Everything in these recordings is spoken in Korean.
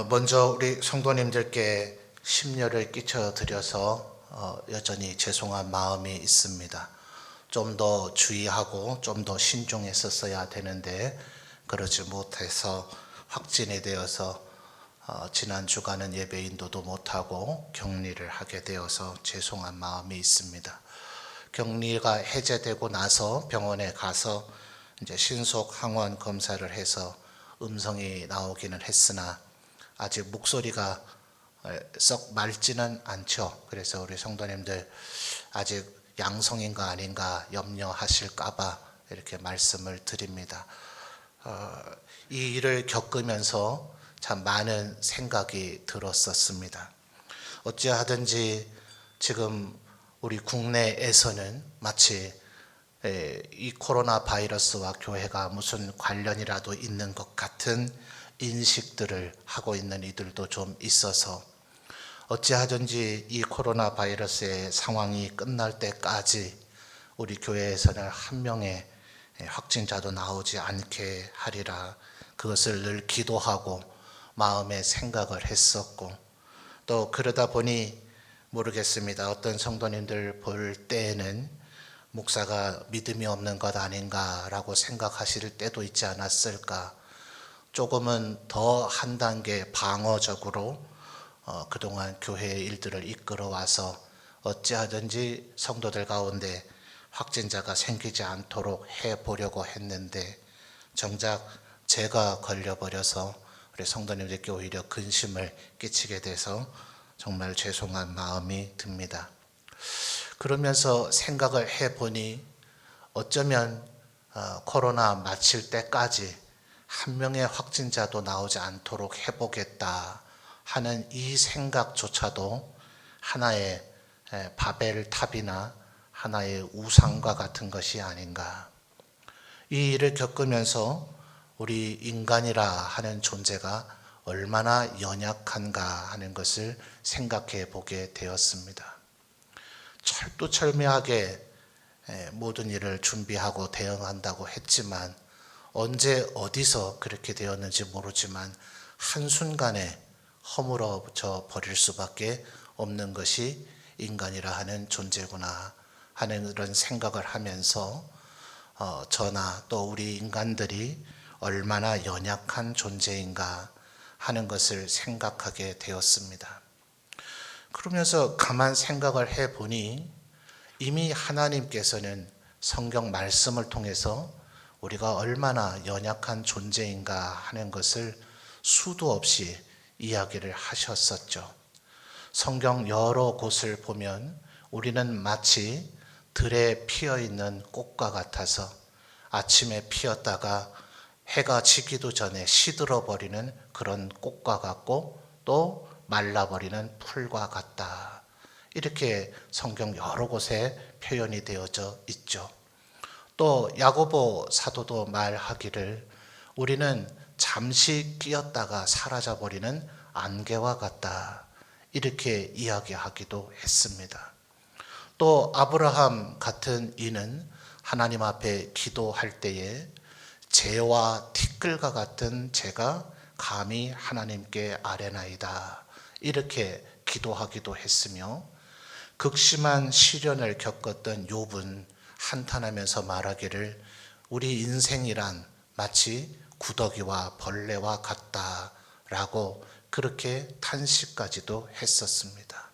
먼저 우리 성도님들께 심려를 끼쳐드려서 여전히 죄송한 마음이 있습니다. 좀 더 주의하고 좀 더 신중했었어야 되는데 그러지 못해서 확진이 되어서 지난 주간은 예배 인도도 못하고 격리를 하게 되어서 죄송한 마음이 있습니다. 격리가 해제되고 나서 병원에 가서 이제 신속 항원 검사를 해서 음성이 나오기는 했으나 아직 목소리가 썩 맑지는 않죠. 그래서 우리 성도님들 아직 양성인가 아닌가 염려하실까봐 이렇게 말씀을 드립니다. 이 일을 겪으면서 참 많은 생각이 들었었습니다. 어찌하든지 지금 우리 국내에서는 마치 이 코로나 바이러스와 교회가 무슨 관련이라도 있는 것 같은 인식들을 하고 있는 이들도 좀 있어서 어찌하든지 이 코로나 바이러스의 상황이 끝날 때까지 우리 교회에서는 한 명의 확진자도 나오지 않게 하리라 그것을 늘 기도하고 마음에 생각을 했었고 또 그러다 보니 모르겠습니다. 어떤 성도님들 볼 때에는 목사가 믿음이 없는 것 아닌가라고 생각하실 때도 있지 않았을까. 조금은 더 한 단계 방어적으로 그동안 교회의 일들을 이끌어와서 어찌하든지 성도들 가운데 확진자가 생기지 않도록 해보려고 했는데 정작 제가 걸려버려서 우리 성도님들께 오히려 근심을 끼치게 돼서 정말 죄송한 마음이 듭니다. 그러면서 생각을 해보니 어쩌면 코로나 마칠 때까지 한 명의 확진자도 나오지 않도록 해보겠다 하는 이 생각조차도 하나의 바벨탑이나 하나의 우상과 같은 것이 아닌가. 이 일을 겪으면서 우리 인간이라 하는 존재가 얼마나 연약한가 하는 것을 생각해 보게 되었습니다. 철두철미하게 모든 일을 준비하고 대응한다고 했지만 언제 어디서 그렇게 되었는지 모르지만 한순간에 허물어져 버릴 수밖에 없는 것이 인간이라 하는 존재구나 하는 그런 생각을 하면서 저나 또 우리 인간들이 얼마나 연약한 존재인가 하는 것을 생각하게 되었습니다. 그러면서 가만 생각을 해보니 이미 하나님께서는 성경 말씀을 통해서 우리가 얼마나 연약한 존재인가 하는 것을 수도 없이 이야기를 하셨었죠. 성경 여러 곳을 보면 우리는 마치 들에 피어있는 꽃과 같아서 아침에 피었다가 해가 지기도 전에 시들어버리는 그런 꽃과 같고 또 말라버리는 풀과 같다. 이렇게 성경 여러 곳에 표현이 되어져 있죠. 또 야고보 사도도 말하기를 우리는 잠시 끼었다가 사라져버리는 안개와 같다. 이렇게 이야기하기도 했습니다. 또 아브라함 같은 이는 하나님 앞에 기도할 때에 재와 티끌과 같은 재가 감히 하나님께 아뢰나이다. 이렇게 기도하기도 했으며 극심한 시련을 겪었던 욥은 한탄하면서 말하기를 우리 인생이란 마치 구더기와 벌레와 같다라고 그렇게 탄식까지도 했었습니다.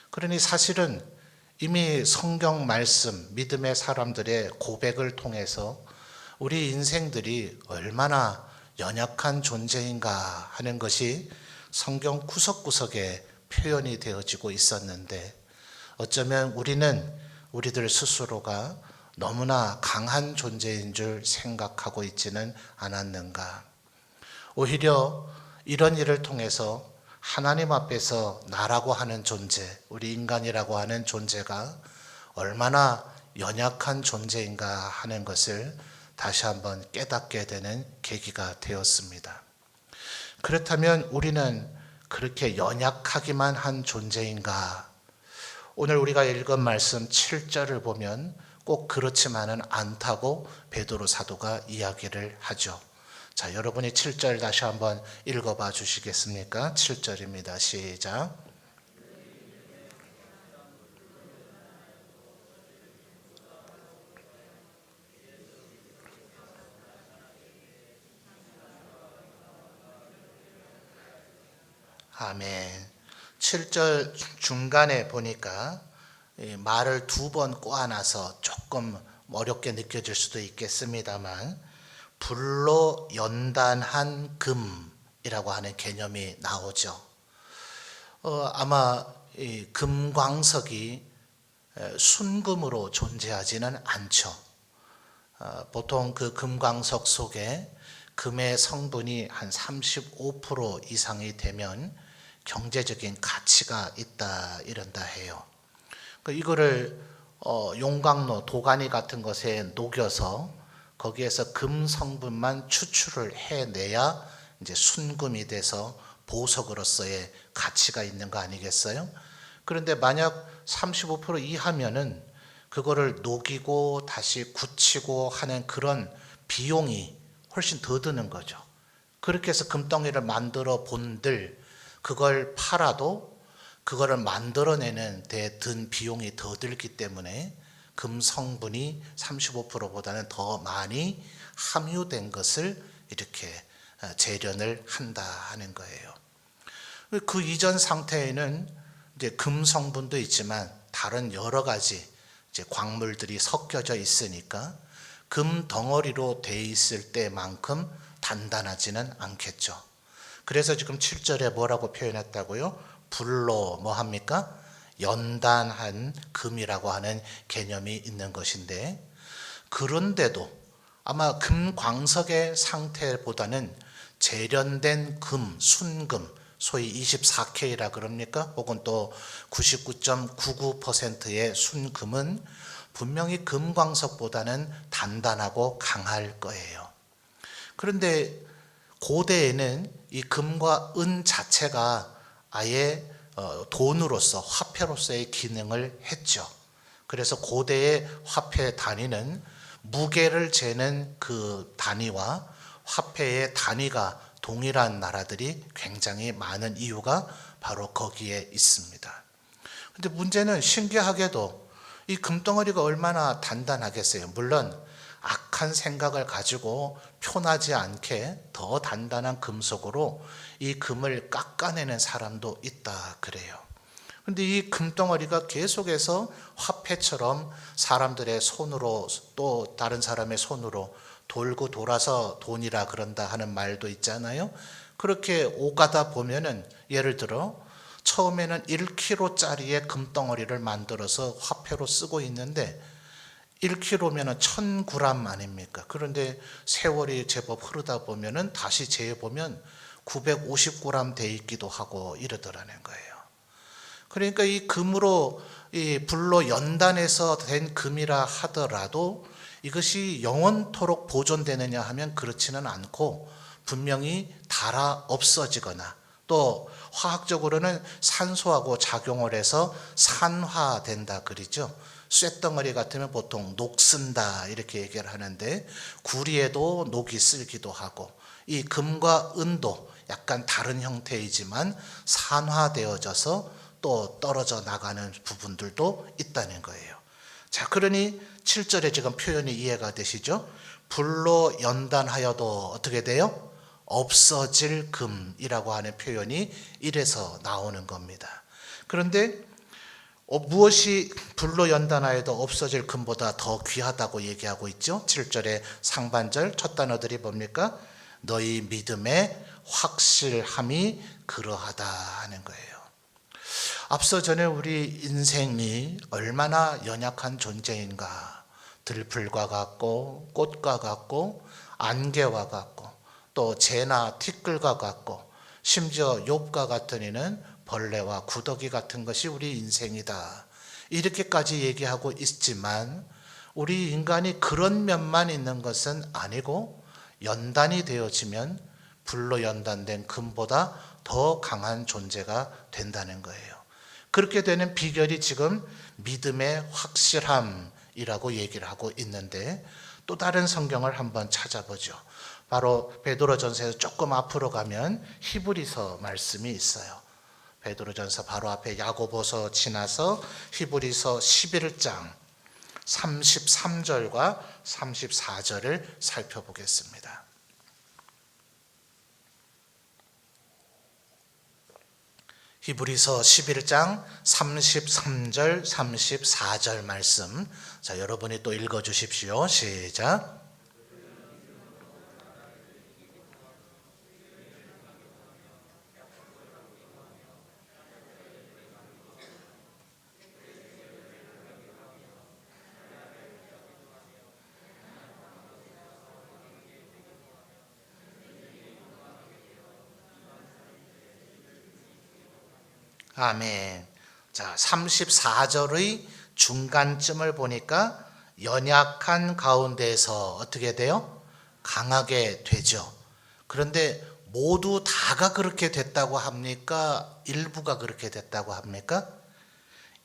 그러니 사실은 이미 성경 말씀, 믿음의 사람들의 고백을 통해서 우리 인생들이 얼마나 연약한 존재인가 하는 것이 성경 구석구석에 표현이 되어지고 있었는데 어쩌면 우리는 우리들 스스로가 너무나 강한 존재인 줄 생각하고 있지는 않았는가. 오히려 이런 일을 통해서 하나님 앞에서 나라고 하는 존재, 우리 인간이라고 하는 존재가 얼마나 연약한 존재인가 하는 것을 다시 한번 깨닫게 되는 계기가 되었습니다. 그렇다면 우리는 그렇게 연약하기만 한 존재인가? 오늘 우리가 읽은 말씀 7절을 보면 꼭 그렇지만은 않다고 베드로 사도가 이야기를 하죠. 자, 여러분이 7절 다시 한번 읽어봐 주시겠습니까? 7절입니다. 시작. 아멘. 7절 중간에 보니까 말을 두 번 꼬아놔서 조금 어렵게 느껴질 수도 있겠습니다만, 불로 연단한 금이라고 하는 개념이 나오죠. 아마 이 금광석이 순금으로 존재하지는 않죠. 보통 그 금광석 속에 금의 성분이 한 35% 이상이 되면 경제적인 가치가 있다 이런다 해요. 이거를 용광로, 도가니 같은 것에 녹여서 거기에서 금 성분만 추출을 해내야 이제 순금이 돼서 보석으로서의 가치가 있는 거 아니겠어요? 그런데 만약 35% 이하면은 그거를 녹이고 다시 굳히고 하는 그런 비용이 훨씬 더 드는 거죠. 그렇게 해서 금덩이를 만들어 본들 그걸 팔아도 그거를 만들어내는 데 든 비용이 더 들기 때문에 금 성분이 35%보다는 더 많이 함유된 것을 이렇게 재련을 한다 하는 거예요. 그 이전 상태에는 이제 금 성분도 있지만 다른 여러 가지 이제 광물들이 섞여져 있으니까 금 덩어리로 돼 있을 때만큼 단단하지는 않겠죠. 그래서 지금 7절에 뭐라고 표현했다고요? 불로 뭐 합니까? 연단한 금이라고 하는 개념이 있는 것인데, 그런데도 아마 금광석의 상태보다는 재련된 금, 순금, 소위 24K라 그럽니까? 혹은 또 99.99%의 순금은 분명히 금광석보다는 단단하고 강할 거예요. 그런데 고대에는 이 금과 은 자체가 아예 돈으로서, 화폐로서의 기능을 했죠. 그래서 고대의 화폐 단위는 무게를 재는 그 단위와 화폐의 단위가 동일한 나라들이 굉장히 많은 이유가 바로 거기에 있습니다. 근데 문제는 신기하게도 이 금덩어리가 얼마나 단단하겠어요. 물론 악한 생각을 가지고 표나지 않게 더 단단한 금속으로 이 금을 깎아내는 사람도 있다 그래요. 그런데 이 금덩어리가 계속해서 화폐처럼 사람들의 손으로 또 다른 사람의 손으로 돌고 돌아서 돈이라 그런다 하는 말도 있잖아요. 그렇게 오가다 보면은 예를 들어 처음에는 1kg짜리의 금덩어리를 만들어서 화폐로 쓰고 있는데 1kg면은 1000g 아닙니까? 그런데 세월이 제법 흐르다 보면은 다시 재보면 950g 돼 있기도 하고 이러더라는 거예요. 그러니까 이 금으로 이 불로 연단해서 된 금이라 하더라도 이것이 영원토록 보존되느냐 하면 그렇지는 않고 분명히 닳아 없어지거나 또 화학적으로는 산소하고 작용을 해서 산화된다 그러죠. 쇳덩어리 같으면 보통 녹슨다 이렇게 얘기를 하는데 구리에도 녹이 쓸기도 하고 이 금과 은도 약간 다른 형태이지만 산화되어져서 또 떨어져 나가는 부분들도 있다는 거예요. 자, 그러니 7절에 지금 표현이 이해가 되시죠? 불로 연단하여도 어떻게 돼요? 없어질 금이라고 하는 표현이 이래서 나오는 겁니다. 그런데 무엇이 불로 연단하여도 없어질 금보다 더 귀하다고 얘기하고 있죠? 7절의 상반절 첫 단어들이 뭡니까? 너희 믿음의 확실함이 그러하다 하는 거예요. 앞서 전에 우리 인생이 얼마나 연약한 존재인가, 들풀과 같고 꽃과 같고 안개와 같고 또 재나 티끌과 같고 심지어 욥과 같은 이는 벌레와 구더기 같은 것이 우리 인생이다 이렇게까지 얘기하고 있지만 우리 인간이 그런 면만 있는 것은 아니고 연단이 되어지면 불로 연단된 금보다 더 강한 존재가 된다는 거예요. 그렇게 되는 비결이 지금 믿음의 확실함이라고 얘기를 하고 있는데 또 다른 성경을 한번 찾아보죠. 바로 베드로전서에서 조금 앞으로 가면 히브리서 말씀이 있어요. 베드로전서 바로 앞에 야고보서 지나서 히브리서 11장 33절과 34절을 살펴보겠습니다. 히브리서 11장 33절 34절 말씀. 자, 여러분이 또 읽어 주십시오. 시작. 아멘. 자, 34절의 중간쯤을 보니까 연약한 가운데서 어떻게 돼요? 강하게 되죠. 그런데 모두 다가 그렇게 됐다고 합니까? 일부가 그렇게 됐다고 합니까?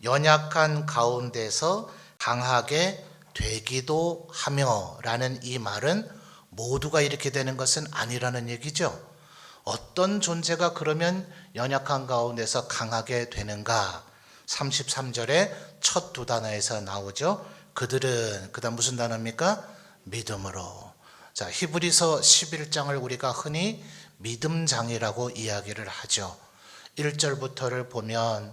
연약한 가운데서 강하게 되기도 하며 라는 이 말은 모두가 이렇게 되는 것은 아니라는 얘기죠. 어떤 존재가 그러면 연약한 가운데서 강하게 되는가? 33절의 첫 두 단어에서 나오죠. 그들은, 그 다음 무슨 단어입니까? 믿음으로. 자, 히브리서 11장을 우리가 흔히 믿음장이라고 이야기를 하죠. 1절부터를 보면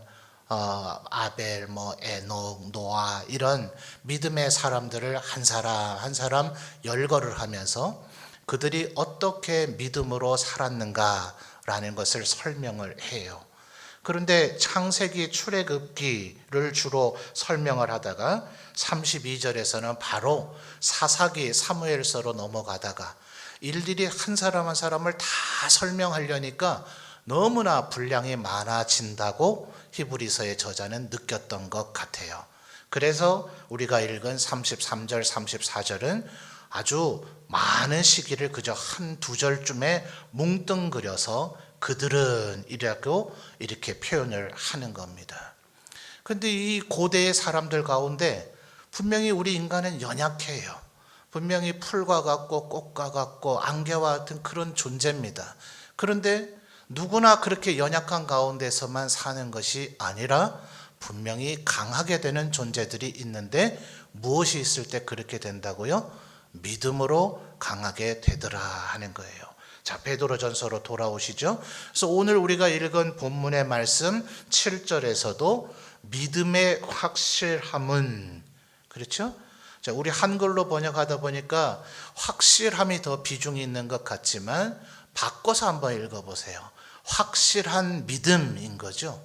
아벨, 에녹, 노아 이런 믿음의 사람들을 한 사람 한 사람 열거를 하면서 그들이 어떻게 믿음으로 살았는가라는 것을 설명을 해요. 그런데 창세기 출애굽기를 주로 설명을 하다가 32절에서는 바로 사사기 사무엘서로 넘어가다가 일일이 한 사람 한 사람을 다 설명하려니까 너무나 분량이 많아진다고 히브리서의 저자는 느꼈던 것 같아요. 그래서 우리가 읽은 33절, 34절은 아주 많은 시기를 그저 한 두 절쯤에 뭉뚱그려서 그들은 이라고 이렇게 표현을 하는 겁니다. 그런데 이 고대의 사람들 가운데 분명히 우리 인간은 연약해요. 분명히 풀과 같고 꽃과 같고 안개와 같은 그런 존재입니다. 그런데 누구나 그렇게 연약한 가운데서만 사는 것이 아니라 분명히 강하게 되는 존재들이 있는데 무엇이 있을 때 그렇게 된다고요? 믿음으로 강하게 되더라 하는 거예요. 자, 베드로전서로 돌아오시죠. 그래서 오늘 우리가 읽은 본문의 말씀 7절에서도 믿음의 확실함은, 그렇죠? 자, 우리 한글로 번역하다 보니까 확실함이 더 비중이 있는 것 같지만 바꿔서 한번 읽어보세요. 확실한 믿음인 거죠.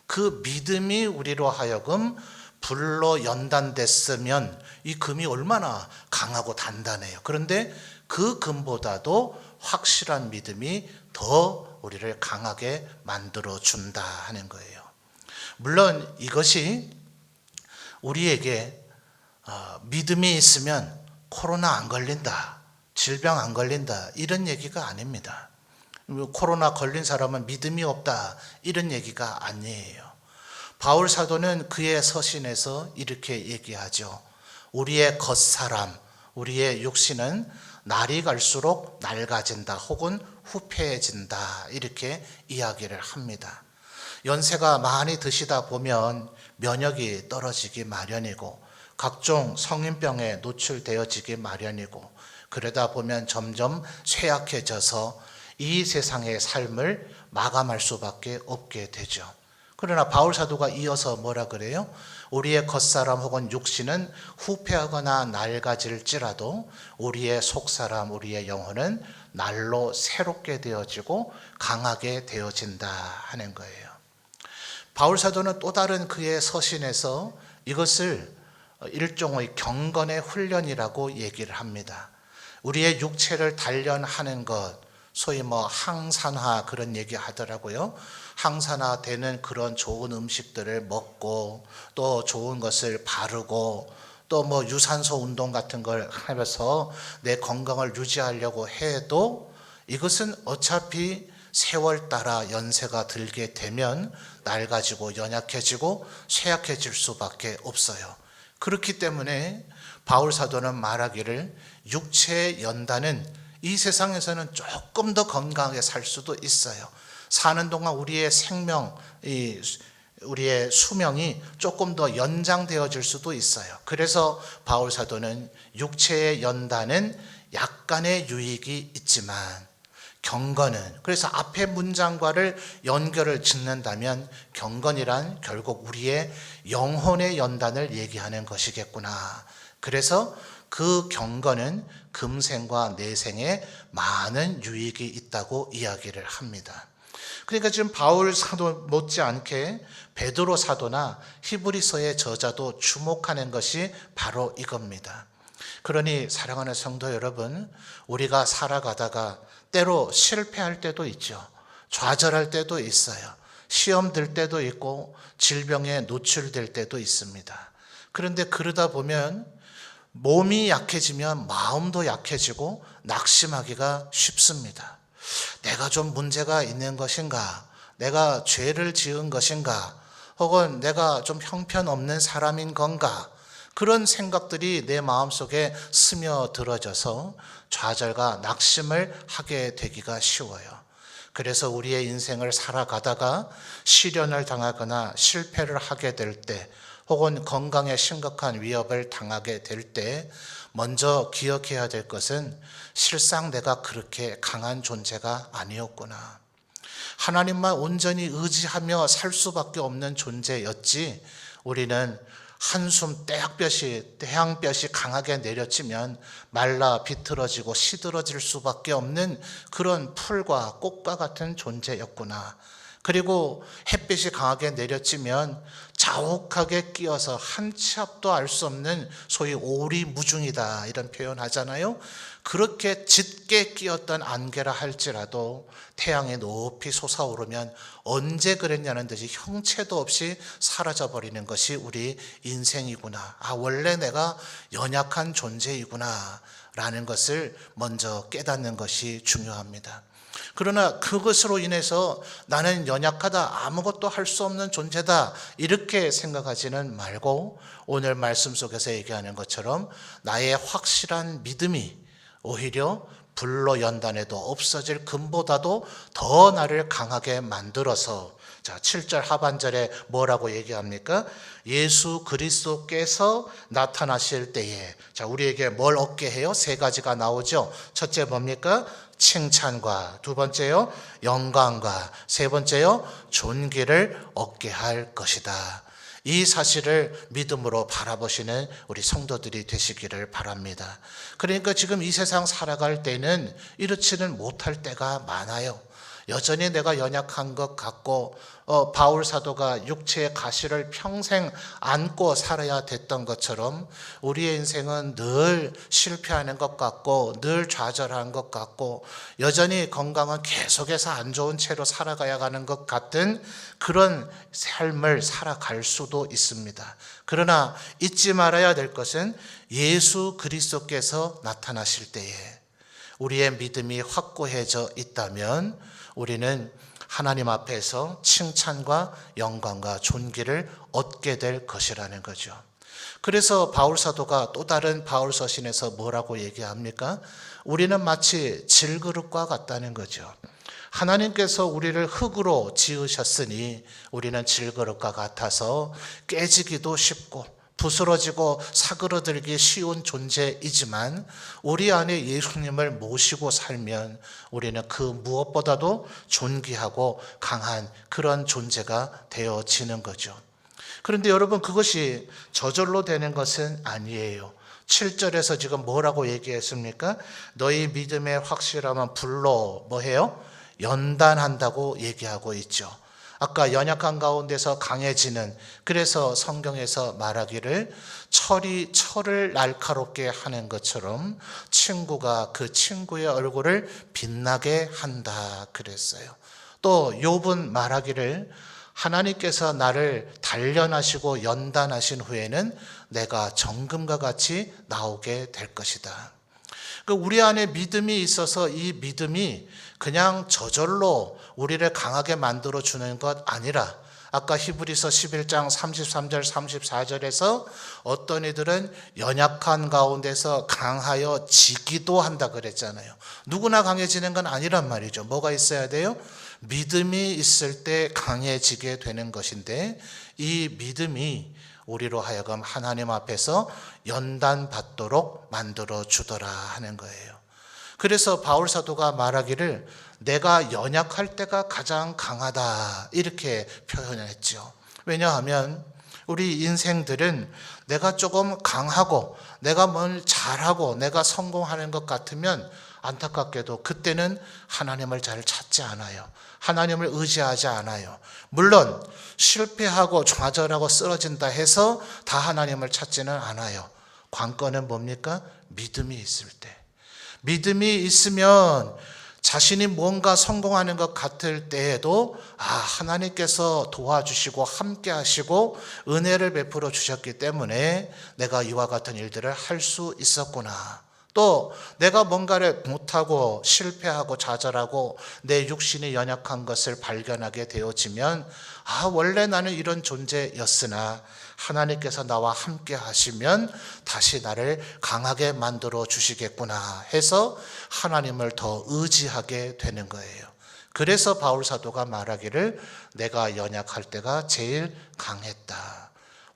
그 믿음이 우리로 하여금 불로 연단됐으면 이 금이 얼마나 강하고 단단해요. 그런데 그 금보다도 확실한 믿음이 더 우리를 강하게 만들어 준다 하는 거예요. 물론 이것이 우리에게 믿음이 있으면 코로나 안 걸린다, 질병 안 걸린다 이런 얘기가 아닙니다. 코로나 걸린 사람은 믿음이 없다 이런 얘기가 아니에요. 바울 사도는 그의 서신에서 이렇게 얘기하죠. 우리의 겉사람, 우리의 육신은 날이 갈수록 낡아진다 혹은 후패해진다 이렇게 이야기를 합니다. 연세가 많이 드시다 보면 면역이 떨어지기 마련이고 각종 성인병에 노출되어지기 마련이고 그러다 보면 점점 쇠약해져서 이 세상의 삶을 마감할 수밖에 없게 되죠. 그러나 바울 사도가 이어서 뭐라 그래요? 우리의 겉사람 혹은 육신은 후패하거나 낡아질지라도 우리의 속사람, 우리의 영혼은 날로 새롭게 되어지고 강하게 되어진다 하는 거예요. 바울 사도는 또 다른 그의 서신에서 이것을 일종의 경건의 훈련이라고 얘기를 합니다. 우리의 육체를 단련하는 것, 소위 항산화 그런 얘기 하더라고요. 항산화되는 그런 좋은 음식들을 먹고 또 좋은 것을 바르고 또 유산소 운동 같은 걸 하면서 내 건강을 유지하려고 해도 이것은 어차피 세월 따라 연세가 들게 되면 낡아지고 연약해지고 쇠약해질 수밖에 없어요. 그렇기 때문에 바울 사도는 말하기를 육체의 연단은 이 세상에서는 조금 더 건강하게 살 수도 있어요. 사는 동안 우리의 생명, 우리의 수명이 조금 더 연장되어질 수도 있어요. 그래서 바울 사도는 육체의 연단은 약간의 유익이 있지만 경건은, 그래서 앞에 문장과를 연결을 짓는다면 경건이란 결국 우리의 영혼의 연단을 얘기하는 것이겠구나. 그래서 그 경건은 금생과 내생에 많은 유익이 있다고 이야기를 합니다. 그러니까 지금 바울 사도 못지않게 베드로 사도나 히브리서의 저자도 주목하는 것이 바로 이겁니다. 그러니 사랑하는 성도 여러분, 우리가 살아가다가 때로 실패할 때도 있죠. 좌절할 때도 있어요. 시험 들 때도 있고 질병에 노출될 때도 있습니다. 그런데 그러다 보면 몸이 약해지면 마음도 약해지고 낙심하기가 쉽습니다. 내가 좀 문제가 있는 것인가? 내가 죄를 지은 것인가? 혹은 내가 좀 형편없는 사람인 건가? 그런 생각들이 내 마음속에 스며들어져서 좌절과 낙심을 하게 되기가 쉬워요. 그래서 우리의 인생을 살아가다가 시련을 당하거나 실패를 하게 될 때, 혹은 건강에 심각한 위협을 당하게 될 때 먼저 기억해야 될 것은 실상 내가 그렇게 강한 존재가 아니었구나. 하나님만 온전히 의지하며 살 수밖에 없는 존재였지, 우리는 한숨 태양볕이 강하게 내려치면 말라 비틀어지고 시들어질 수밖에 없는 그런 풀과 꽃과 같은 존재였구나. 그리고 햇빛이 강하게 내려치면 자욱하게 끼어서 한 치 앞도 알 수 없는 소위 오리무중이다, 이런 표현 하잖아요. 그렇게 짙게 끼었던 안개라 할지라도 태양이 높이 솟아오르면 언제 그랬냐는 듯이 형체도 없이 사라져버리는 것이 우리 인생이구나. 원래 내가 연약한 존재이구나 라는 것을 먼저 깨닫는 것이 중요합니다. 그러나 그것으로 인해서 나는 연약하다, 아무것도 할 수 없는 존재다, 이렇게 생각하지는 말고 오늘 말씀 속에서 얘기하는 것처럼 나의 확실한 믿음이 오히려 불로 연단해도 없어질 금보다도 더 나를 강하게 만들어서, 자, 7절 하반절에 뭐라고 얘기합니까? 예수 그리스도께서 나타나실 때에, 자, 우리에게 뭘 얻게 해요? 세 가지가 나오죠. 첫째 뭡니까? 칭찬과, 두 번째요 영광과, 세 번째요 존귀를 얻게 할 것이다. 이 사실을 믿음으로 바라보시는 우리 성도들이 되시기를 바랍니다. 그러니까 지금 이 세상 살아갈 때는 이렇지는 못할 때가 많아요. 여전히 내가 연약한 것 같고 바울 사도가 육체의 가시를 평생 안고 살아야 됐던 것처럼 우리의 인생은 늘 실패하는 것 같고 늘 좌절하는 것 같고 여전히 건강은 계속해서 안 좋은 채로 살아가야 하는 것 같은 그런 삶을 살아갈 수도 있습니다. 그러나 잊지 말아야 될 것은 예수 그리스도께서 나타나실 때에 우리의 믿음이 확고해져 있다면 우리는 하나님 앞에서 칭찬과 영광과 존귀를 얻게 될 것이라는 거죠. 그래서 바울 사도가 또 다른 바울 서신에서 뭐라고 얘기합니까? 우리는 마치 질그릇과 같다는 거죠. 하나님께서 우리를 흙으로 지으셨으니 우리는 질그릇과 같아서 깨지기도 쉽고 부스러지고 사그러들기 쉬운 존재이지만 우리 안에 예수님을 모시고 살면 우리는 그 무엇보다도 존귀하고 강한 그런 존재가 되어지는 거죠. 그런데 여러분, 그것이 저절로 되는 것은 아니에요. 7절에서 지금 뭐라고 얘기했습니까? 너희 믿음의 확실함은 불로 뭐해요? 연단한다고 얘기하고 있죠. 아까 연약한 가운데서 강해지는, 그래서 성경에서 말하기를 철이 철을 날카롭게 하는 것처럼 친구가 그 친구의 얼굴을 빛나게 한다 그랬어요. 또 욥은 말하기를 하나님께서 나를 단련하시고 연단하신 후에는 내가 정금과 같이 나오게 될 것이다. 우리 안에 믿음이 있어서 이 믿음이 그냥 저절로 우리를 강하게 만들어주는 것 아니라 아까 히브리서 11장 33절 34절에서 어떤 이들은 연약한 가운데서 강하여 지기도 한다 그랬잖아요. 누구나 강해지는 건 아니란 말이죠. 뭐가 있어야 돼요? 믿음이 있을 때 강해지게 되는 것인데, 이 믿음이 우리로 하여금 하나님 앞에서 연단받도록 만들어 주더라 하는 거예요. 그래서 바울 사도가 말하기를 내가 연약할 때가 가장 강하다 이렇게 표현했죠. 왜냐하면 우리 인생들은 내가 조금 강하고 내가 뭘 잘하고 내가 성공하는 것 같으면 안타깝게도 그때는 하나님을 잘 찾지 않아요. 하나님을 의지하지 않아요. 물론 실패하고 좌절하고 쓰러진다 해서 다 하나님을 찾지는 않아요. 관건은 뭡니까? 믿음이 있을 때. 믿음이 있으면 자신이 뭔가 성공하는 것 같을 때에도 하나님께서 도와주시고 함께 하시고 은혜를 베풀어 주셨기 때문에 내가 이와 같은 일들을 할 수 있었구나. 또 내가 뭔가를 못하고 실패하고 좌절하고 내 육신이 연약한 것을 발견하게 되어지면 원래 나는 이런 존재였으나 하나님께서 나와 함께 하시면 다시 나를 강하게 만들어 주시겠구나 해서 하나님을 더 의지하게 되는 거예요. 그래서 바울 사도가 말하기를 내가 연약할 때가 제일 강했다.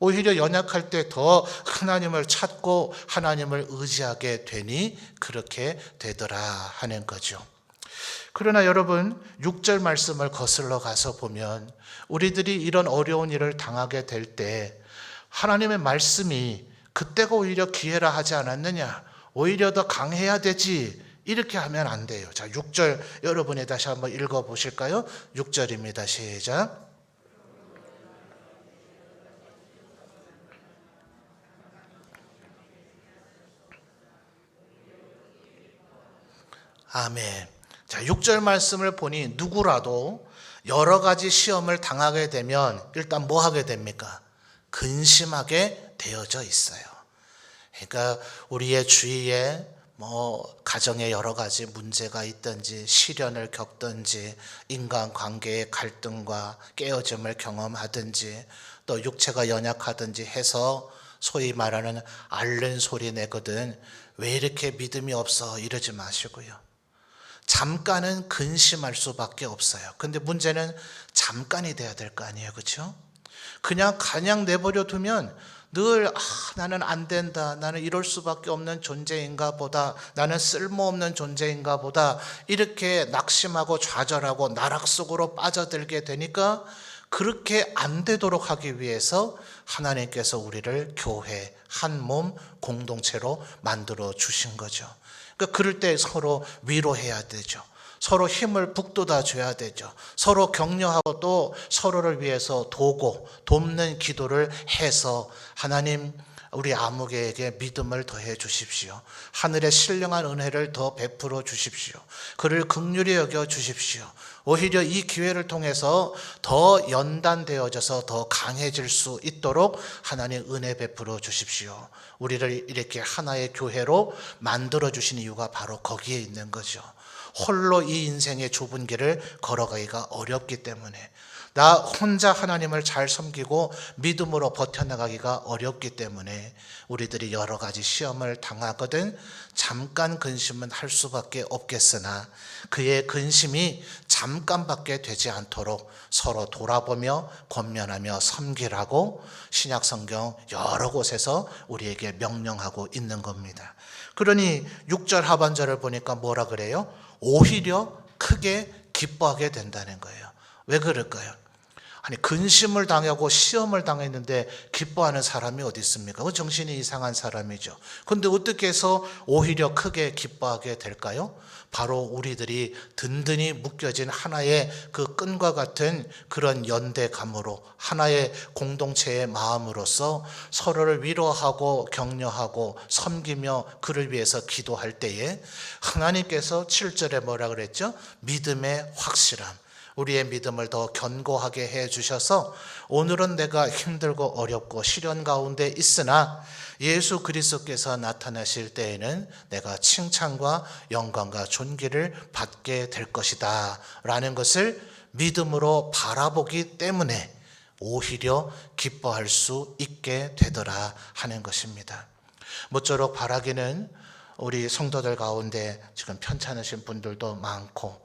오히려 연약할 때 더 하나님을 찾고 하나님을 의지하게 되니 그렇게 되더라 하는 거죠. 그러나 여러분 6절 말씀을 거슬러 가서 보면 우리들이 이런 어려운 일을 당하게 될 때 하나님의 말씀이 그때가 오히려 기회라 하지 않았느냐, 오히려 더 강해야 되지, 이렇게 하면 안 돼요. 자, 6절 여러분이 다시 한번 읽어보실까요? 6절입니다. 시작. 아멘. 자, 6절 말씀을 보니 누구라도 여러 가지 시험을 당하게 되면 일단 뭐 하게 됩니까? 근심하게 되어져 있어요. 그러니까 우리의 주위에 가정에 여러 가지 문제가 있든지 시련을 겪든지 인간관계의 갈등과 깨어짐을 경험하든지 또 육체가 연약하든지 해서 소위 말하는 앓는 소리 내거든 왜 이렇게 믿음이 없어 이러지 마시고요. 잠깐은 근심할 수밖에 없어요. 근데 문제는 잠깐이 돼야 될 거 아니에요. 그렇죠? 그냥 내버려 두면 늘 나는 안 된다, 나는 이럴 수밖에 없는 존재인가 보다, 나는 쓸모없는 존재인가 보다 이렇게 낙심하고 좌절하고 나락 속으로 빠져들게 되니까 그렇게 안 되도록 하기 위해서 하나님께서 우리를 교회, 한 몸 공동체로 만들어 주신 거죠. 그러니까 그럴 때 서로 위로해야 되죠. 서로 힘을 북돋아 줘야 되죠. 서로 격려하고 또 서로를 위해서 돕는 기도를 해서 하나님 우리 아무개에게 믿음을 더해 주십시오. 하늘의 신령한 은혜를 더 베풀어 주십시오. 그를 긍휼히 여겨 주십시오. 오히려 이 기회를 통해서 더 연단되어져서 더 강해질 수 있도록 하나님 은혜 베풀어 주십시오. 우리를 이렇게 하나의 교회로 만들어 주신 이유가 바로 거기에 있는 거죠. 홀로 이 인생의 좁은 길을 걸어가기가 어렵기 때문에, 나 혼자 하나님을 잘 섬기고 믿음으로 버텨나가기가 어렵기 때문에 우리들이 여러 가지 시험을 당하거든 잠깐 근심은 할 수밖에 없겠으나 그의 근심이 잠깐밖에 되지 않도록 서로 돌아보며 권면하며 섬기라고 신약성경 여러 곳에서 우리에게 명령하고 있는 겁니다. 그러니 6절 하반절을 보니까 뭐라 그래요? 오히려 크게 기뻐하게 된다는 거예요. 왜 그럴까요? 아니 근심을 당하고 시험을 당했는데 기뻐하는 사람이 어디 있습니까? 그 정신이 이상한 사람이죠. 그런데 어떻게 해서 오히려 크게 기뻐하게 될까요? 바로 우리들이 든든히 묶여진 하나의 그 끈과 같은 그런 연대감으로 하나의 공동체의 마음으로서 서로를 위로하고 격려하고 섬기며 그를 위해서 기도할 때에 하나님께서 7절에 뭐라 그랬죠? 믿음의 확실함, 우리의 믿음을 더 견고하게 해 주셔서 오늘은 내가 힘들고 어렵고 시련 가운데 있으나 예수 그리스도께서 나타나실 때에는 내가 칭찬과 영광과 존귀를 받게 될 것이다 라는 것을 믿음으로 바라보기 때문에 오히려 기뻐할 수 있게 되더라 하는 것입니다. 모쪼록 바라기는 우리 성도들 가운데 지금 편찮으신 분들도 많고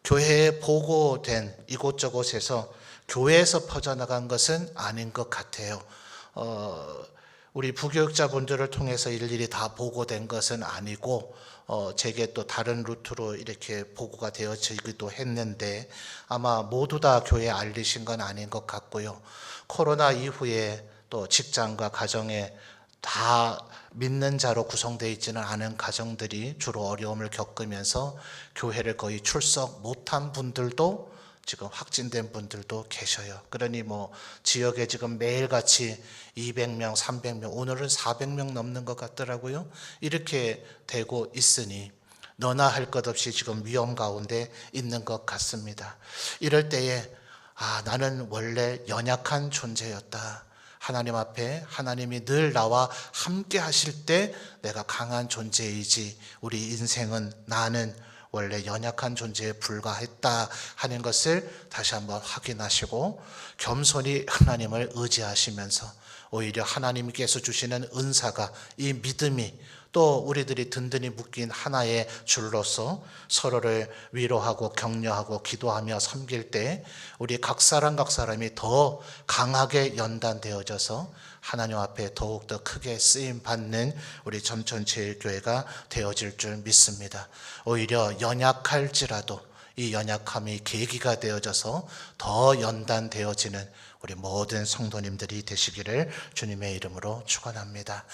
교회에 보고된 이곳저곳에서 교회에서 퍼져나간 것은 아닌 것 같아요. 우리 부교육자분들을 통해서 일일이 다 보고된 것은 아니고 제게 또 다른 루트로 이렇게 보고가 되어지기도 했는데 아마 모두 다 교회에 알리신 건 아닌 것 같고요. 코로나 이후에 또 직장과 가정에 다 믿는 자로 구성되어 있지는 않은 가정들이 주로 어려움을 겪으면서 교회를 거의 출석 못한 분들도 지금 확진된 분들도 계셔요. 그러니 지역에 지금 매일같이 200명, 300명, 오늘은 400명 넘는 것 같더라고요. 이렇게 되고 있으니 너나 할 것 없이 지금 위험 가운데 있는 것 같습니다. 이럴 때에 나는 원래 연약한 존재였다. 하나님 앞에 하나님이 늘 나와 함께 하실 때 내가 강한 존재이지 우리 인생은 나는 원래 연약한 존재에 불과했다 하는 것을 다시 한번 확인하시고 겸손히 하나님을 의지하시면서 오히려 하나님께서 주시는 은사가 이 믿음이 또 우리들이 든든히 묶인 하나의 줄로서 서로를 위로하고 격려하고 기도하며 섬길 때 우리 각 사람이 더 강하게 연단되어져서 하나님 앞에 더욱더 크게 쓰임받는 우리 점천제일교회가 되어질 줄 믿습니다. 오히려 연약할지라도 이 연약함이 계기가 되어져서 더 연단되어지는 우리 모든 성도님들이 되시기를 주님의 이름으로 축원합니다.